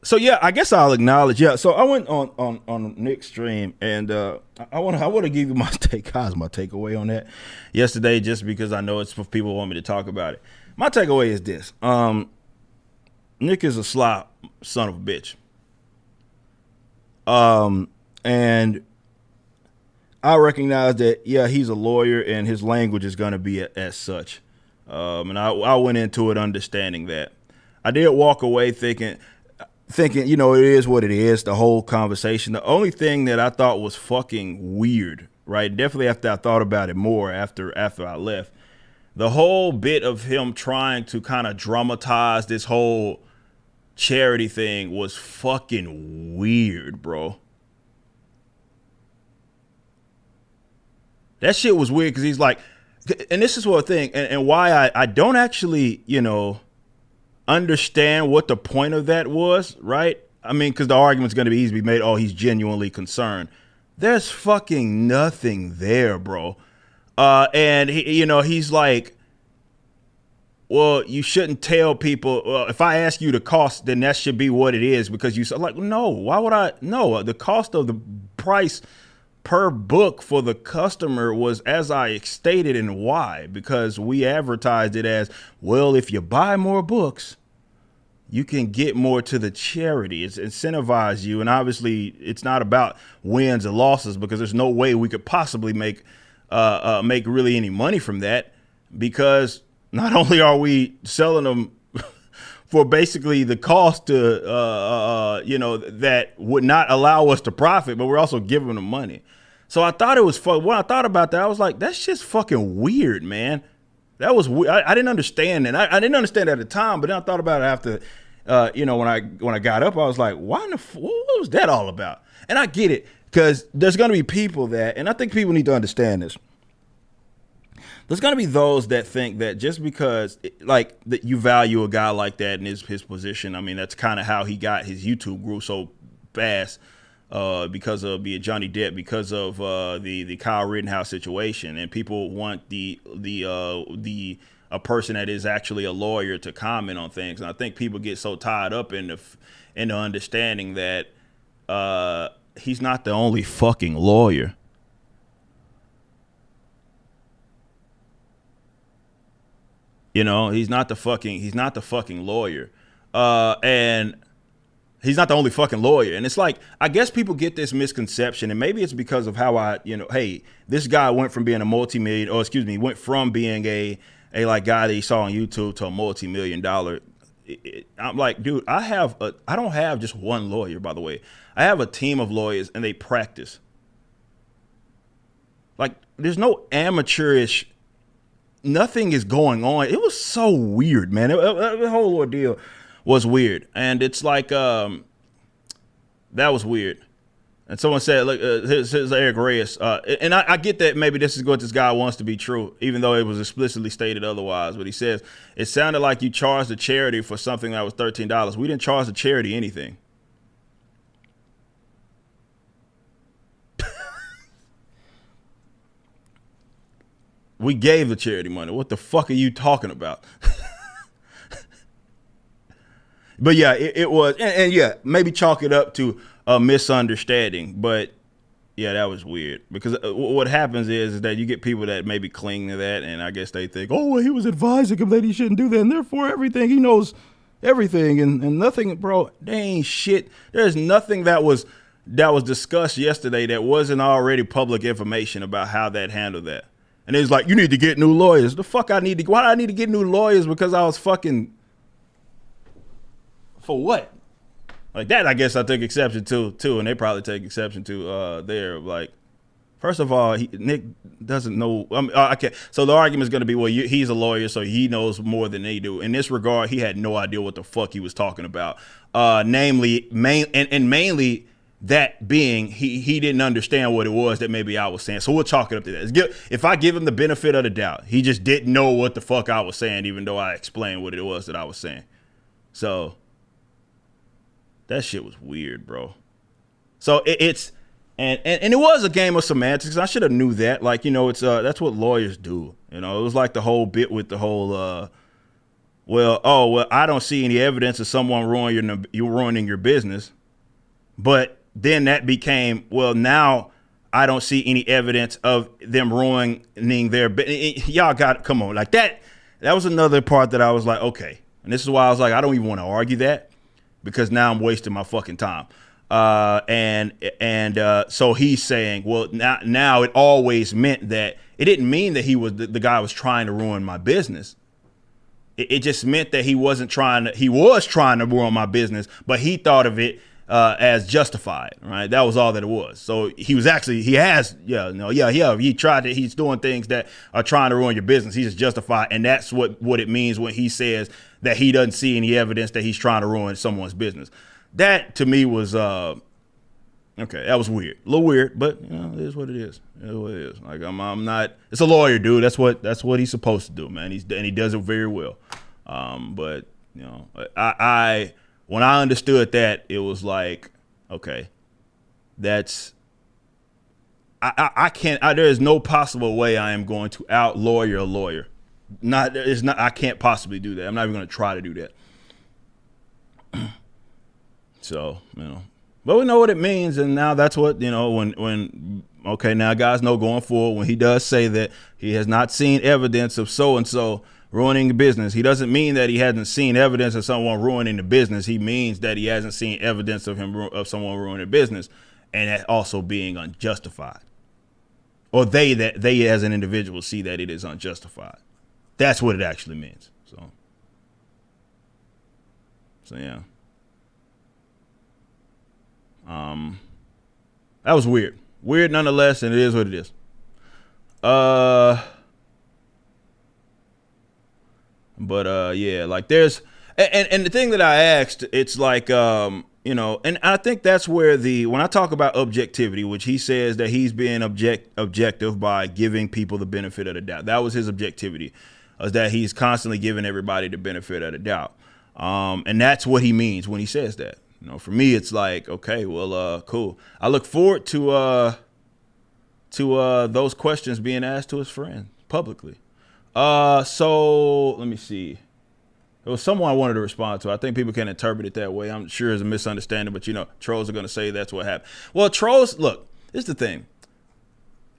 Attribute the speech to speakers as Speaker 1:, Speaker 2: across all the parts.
Speaker 1: So yeah, I guess I'll acknowledge. Yeah, so I went on Nick's stream, and I want to give you my take. How's my takeaway on that yesterday? Just because I know it's for people who want me to talk about it. My takeaway is this: Nick is a sly son of a bitch. And I recognize that, yeah, he's a lawyer and his language is going to be as such. And I went into it understanding that. I did walk away thinking, it is what it is, the whole conversation. The only thing that I thought was fucking weird, right? Definitely after I thought about it more after I left, the whole bit of him trying to kind of dramatize this whole charity thing was fucking weird, bro. That shit was weird because he's like, and this is what thing, and why I don't actually, understand what the point of that was, right? I mean, because the argument's going to be easy to be made, oh, he's genuinely concerned. There's fucking nothing there, bro. And he's like, well, you shouldn't tell people, well, if I ask you the cost, then that should be what it is because you said, like, no, why would I? No, the cost of the price per book for the customer was as I stated, and why? Because we advertised it as, well, if you buy more books, you can get more to the charity. It's incentivize you. And obviously it's not about wins or losses because there's no way we could possibly make really any money from that, because not only are we selling them for basically the cost to, that would not allow us to profit, but we're also giving them money. So I thought it was fun. When I thought about that, I was like, that's just fucking weird, man. That was weird. I didn't understand it. I didn't understand it at the time, but then I thought about it after, when I got up, I was like, what was that all about? And I get it, because there's going to be people that, and I think people need to understand this. There's going to be those that think that just because that you value a guy like that in his position, I mean, that's kind of how he got his YouTube grew so fast, because of Johnny Depp, because of the Kyle Rittenhouse situation, and people want a person that is actually a lawyer to comment on things. And I think people get so tied up in the understanding that he's not the only fucking lawyer. He's not the fucking lawyer. And he's not the only fucking lawyer. And it's like, I guess people get this misconception, and maybe it's because of how hey, this guy went from being went from being a guy that he saw on YouTube to a multi-million-dollar. I'm like, dude, I don't have just one lawyer, by the way. I have a team of lawyers, and they practice. Like, there's no amateurish, nothing is going on. It was so weird, man. The whole ordeal was weird. And it's like, that was weird. And someone said, look, here's Eric Reyes. And I get that maybe this is what this guy wants to be true, even though it was explicitly stated otherwise. But he says, it sounded like you charged the charity for something that was $13. We didn't charge the charity anything. We gave the charity money. What the fuck are you talking about? But yeah, it was, and yeah, maybe chalk it up to a misunderstanding. But yeah, that was weird, because what happens is that you get people that maybe cling to that, and I guess they think, oh, well, he was advising him that he shouldn't do that, and therefore everything, he knows everything, and nothing, bro, they ain't shit. There's nothing that was discussed yesterday that wasn't already public information about how that handled that. And it's like, you need to get new lawyers. The fuck why do I need to get new lawyers? Because I was fucking, for what? Like that, I guess I took exception to too, and they probably take exception to there. Like, first of all, Nick doesn't know. Okay, so the argument is going to be, well, he's a lawyer, so he knows more than they do. In this regard, he had no idea what the fuck he was talking about. Mainly that being, he didn't understand what it was that maybe I was saying. So we'll chalk it up to that. If I give him the benefit of the doubt, he just didn't know what the fuck I was saying, even though I explained what it was that I was saying. So that shit was weird, bro. So it's and it was a game of semantics. I should have knew that. Like, it's that's what lawyers do. It was like the whole bit with the whole well, I don't see any evidence of someone ruining your business. But then that became, well, now I don't see any evidence of them ruining their business. Y'all got, come on, like that. That was another part that I was like, okay. And this is why I was like, I don't even want to argue that, because now I'm wasting my fucking time. So he's saying, well, now it always meant that it didn't mean that the guy was trying to ruin my business. It just meant that he was trying to ruin my business, but he thought of it as justified, right? That was all that it was. So he's doing things that are trying to ruin your business. He's just justified. And that's what it means when he says that he doesn't see any evidence that he's trying to ruin someone's business. That to me was, okay, that was weird. A little weird, but it is what it is. It is what it is. Like I'm not, it's a lawyer, dude. That's what he's supposed to do, man. And he does it very well. But when I understood that, it was like, okay, I can't, there is no possible way I am going to out lawyer a lawyer. I can't possibly do that. I'm not even going to try to do that. So, but we know what it means. And now that's what, okay, now guys know going forward, when he does say that he has not seen evidence of so-and-so ruining the business, he doesn't mean that he hasn't seen evidence of someone ruining the business. He means that he hasn't seen evidence of someone ruining the business, and that also being unjustified, or they as an individual see that it is unjustified. That's what it actually means. So yeah. That was weird nonetheless, and it is what it is. Yeah, like there's, and the thing that I asked, it's like, and I think that's where when I talk about objectivity, which he says that he's being objective by giving people the benefit of the doubt. That was his objectivity, is that he's constantly giving everybody the benefit of the doubt. And that's what he means when he says that. For me, it's like, okay, well, cool. I look forward to those questions being asked to his friend publicly. So let me see. It was someone I wanted to respond to. I think people can interpret it that way. I'm sure it's a misunderstanding, but trolls are going to say that's what happened. Well, trolls, look, this is the thing.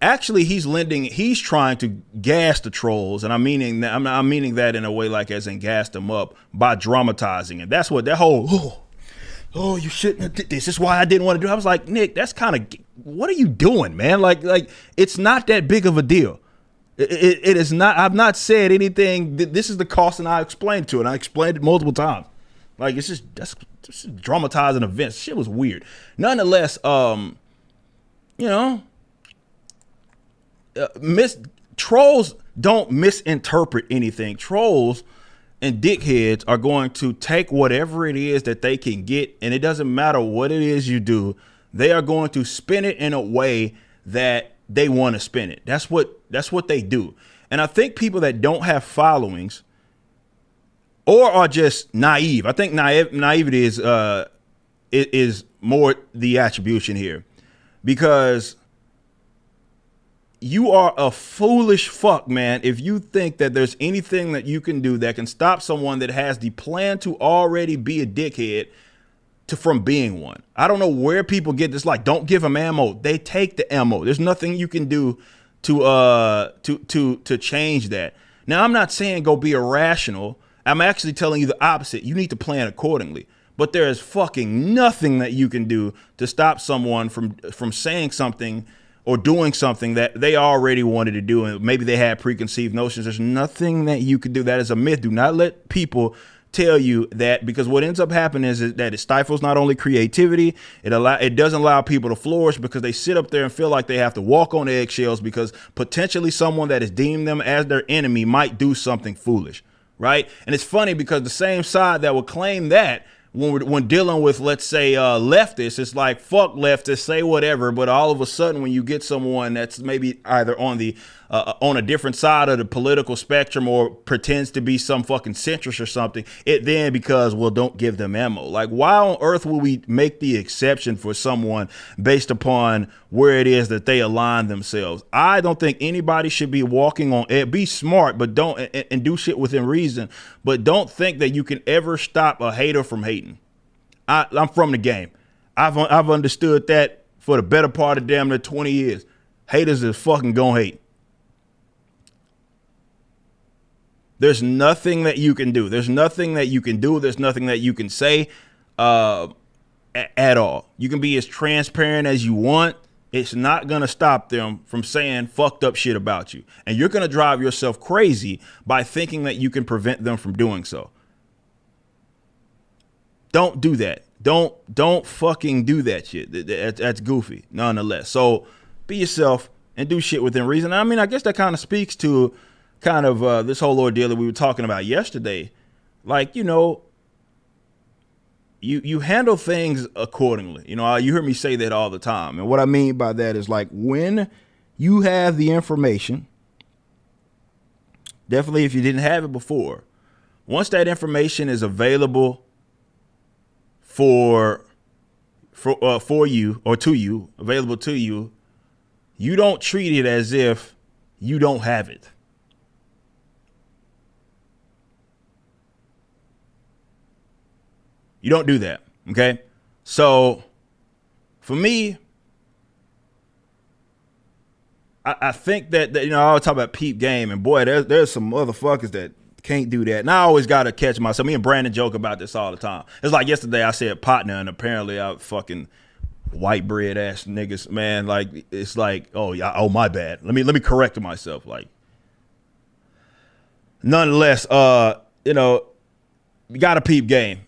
Speaker 1: Actually, he's trying to gas the trolls, and I'm meaning that in a way like as in gas them up by dramatizing it. That's what that whole, oh, you shouldn't have did this. This is why I didn't want to do it. I was like, Nick, that's kind of, what are you doing, man? Like it's not that big of a deal. It is not. I've not said anything. This is the cost, and I explained to it. I explained it multiple times. Like that's just dramatizing events. Shit was weird. Nonetheless, trolls don't misinterpret anything. Trolls and dickheads are going to take whatever it is that they can get, and it doesn't matter what it is you do. They are going to spin it in a way that they want to spin it. That's what they do. And I think people that don't have followings or are just naive, I think naivety is more the attribution here, because you are a foolish fuck, man, if you think that there's anything that you can do that can stop someone that has the plan to already be a dickhead from being one. I don't know where people get this, like, don't give them ammo. They take the ammo. There's nothing you can do to change that. Now, I'm not saying go be irrational. I'm actually telling you the opposite. You need to plan accordingly. But there is fucking nothing that you can do to stop someone from saying something or doing something that they already wanted to do, and maybe they had preconceived notions. There's nothing that you can do. That is a myth. Do not let people tell you that, because what ends up happening is that it stifles not only creativity, it doesn't allow people to flourish, because they sit up there and feel like they have to walk on eggshells because potentially someone that has deemed them as their enemy might do something foolish, right? And it's funny because the same side that will claim that when dealing with, let's say, leftists, it's like, fuck leftists, say whatever. But all of a sudden, when you get someone that's maybe either on a different side of the political spectrum or pretends to be some fucking centrist or something, it then because, well, don't give them ammo. Like, why on earth will we make the exception for someone based upon where it is that they align themselves? I don't think anybody should be walking on it. Be smart, but don't, and do shit within reason, but don't think that you can ever stop a hater from hating. I'm from the game. I've understood that for the better part of damn near 20 years. Haters is fucking gonna hate. There's nothing that you can do. There's nothing that you can do. There's nothing that you can say at all. You can be as transparent as you want. It's not going to stop them from saying fucked up shit about you. And you're going to drive yourself crazy by thinking that you can prevent them from doing so. Don't do that. Don't fucking do that shit. That's goofy, nonetheless. So be yourself and do shit within reason. I mean, I guess that kind of speaks to kind of this whole ordeal that we were talking about yesterday. Like, you know, you handle things accordingly. You know, you hear me say that all the time. And what I mean by that is, like, when you have the information, definitely if you didn't have it before, once that information is available for you or to you, available to you, you don't treat it as if you don't have it. You don't do that, okay? So, for me, I think that, you know, I always talk about peep game, and boy, there's some motherfuckers that can't do that. And I always got to catch myself. Me and Brandon joke about this all the time. It's like yesterday I said partner, and apparently I fucking white bread ass niggas, man. Like, it's like, oh yeah, oh my bad. Let me correct myself. Like, nonetheless, you know, you got to peep game.